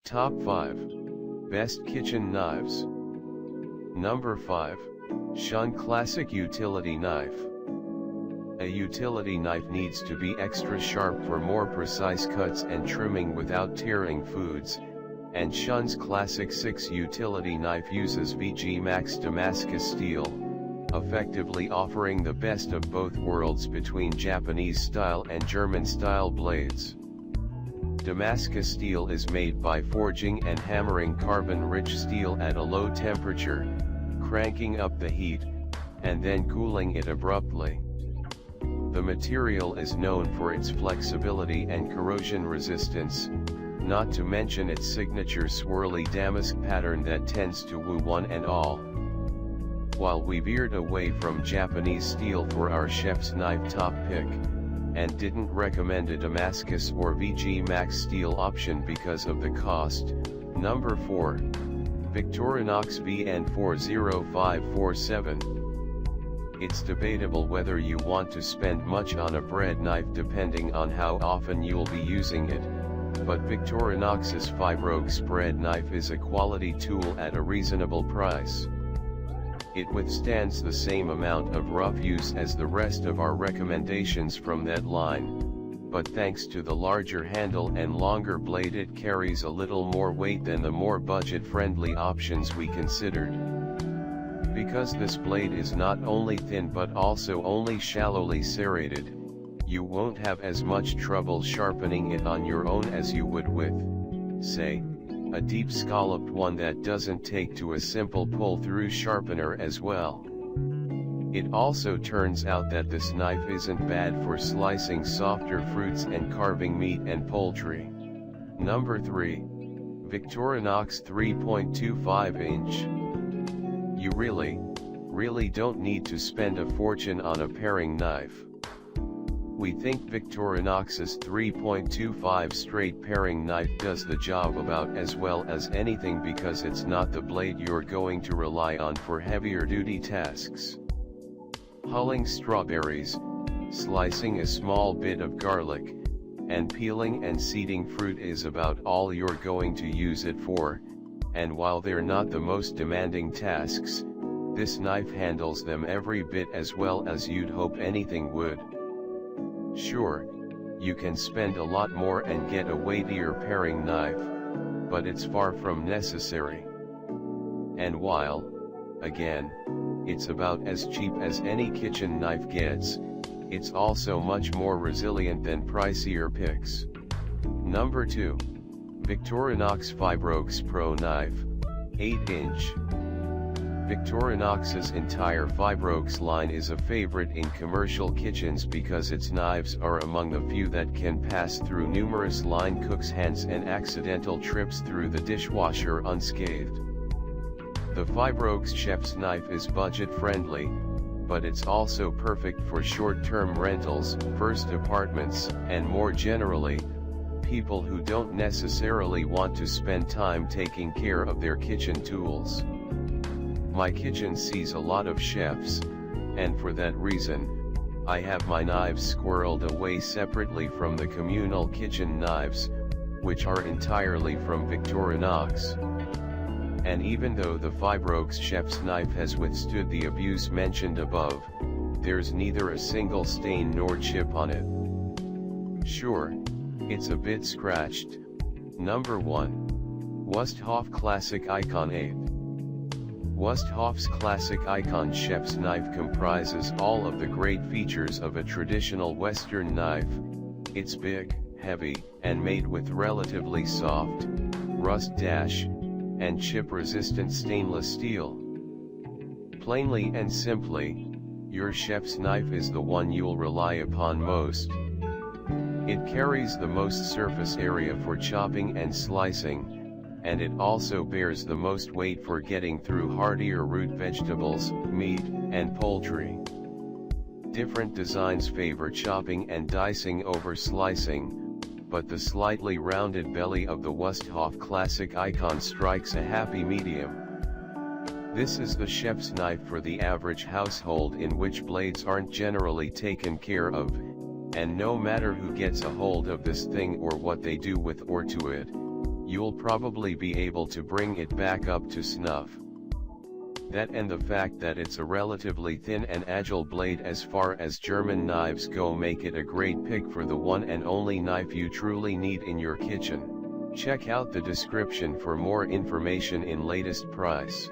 Top 5 Best Kitchen Knives. Number 5. Shun Classic Utility Knife. A utility knife needs to be extra sharp for more precise cuts and trimming without tearing foods, and Shun's Classic 6 utility knife uses VG Damascus steel, effectively offering the best of both worlds between Japanese style and German style blades. Damascus steel is made by forging and hammering carbon-rich steel at a low temperature, cranking up the heat, and then cooling it abruptly. The material is known for its flexibility and corrosion resistance, not to mention its signature swirly damask pattern that tends to woo one and all. While we veered away from Japanese steel for our chef's knife top pick, and didn't recommend a Damascus or VG Max steel option because of the cost, number 4. Victorinox VG40547. It's debatable whether you want to spend much on a bread knife depending on how often you'll be using it, but Victorinox's Fibrox bread knife is a quality tool at a reasonable price. It withstands the same amount of rough use as the rest of our recommendations from that line, but thanks to the larger handle and longer blade it carries a little more weight than the more budget-friendly options we considered. Because this blade is not only thin but also only shallowly serrated, you won't have as much trouble sharpening it on your own as you would with, say, a deep scalloped one that doesn't take to a simple pull-through sharpener as well. It also turns out that this knife isn't bad for slicing softer fruits and carving meat and poultry. Number 3. Victorinox 3.25-inch. You really don't need to spend a fortune on a paring knife. We think Victorinox's 3.25 straight paring knife does the job about as well as anything because it's not the blade you're going to rely on for heavier duty tasks. Hulling strawberries, slicing a small bit of garlic, and peeling and seeding fruit is about all you're going to use it for, and while they're not the most demanding tasks, this knife handles them every bit as well as you'd hope anything would. Sure, you can spend a lot more and get a weightier paring knife, but it's far from necessary. And while, again, it's about as cheap as any kitchen knife gets, it's also much more resilient than pricier picks. Number 2. Victorinox Fibrox Pro Knife, 8-inch. Victorinox's entire Fibrox line is a favorite in commercial kitchens because its knives are among the few that can pass through numerous line cooks' hands and accidental trips through the dishwasher unscathed. The Fibrox chef's knife is budget-friendly, but it's also perfect for short-term rentals, first apartments, and more generally, people who don't necessarily want to spend time taking care of their kitchen tools. My kitchen sees a lot of chefs, and for that reason, I have my knives squirreled away separately from the communal kitchen knives, which are entirely from Victorinox. And even though the Fibrox chef's knife has withstood the abuse mentioned above, there's neither a single stain nor chip on it. Sure, it's a bit scratched. Number 1. Wusthof Classic Icon 8. Wusthof's Classic Icon chef's knife comprises all of the great features of a traditional Western knife. It's big, heavy, and made with relatively soft, rust-and chip-resistant stainless steel. Plainly and simply, your chef's knife is the one you'll rely upon most. It carries the most surface area for chopping and slicing, and it also bears the most weight for getting through hardier root vegetables, meat, and poultry. Different designs favor chopping and dicing over slicing, but the slightly rounded belly of the Wusthof Classic Icon strikes a happy medium. This is the chef's knife for the average household in which blades aren't generally taken care of, and no matter who gets a hold of this thing or what they do with or to it, you'll probably be able to bring it back up to snuff. That and the fact that it's a relatively thin and agile blade as far as German knives go make it a great pick for the one and only knife you truly need in your kitchen. Check out the description for more information in latest price.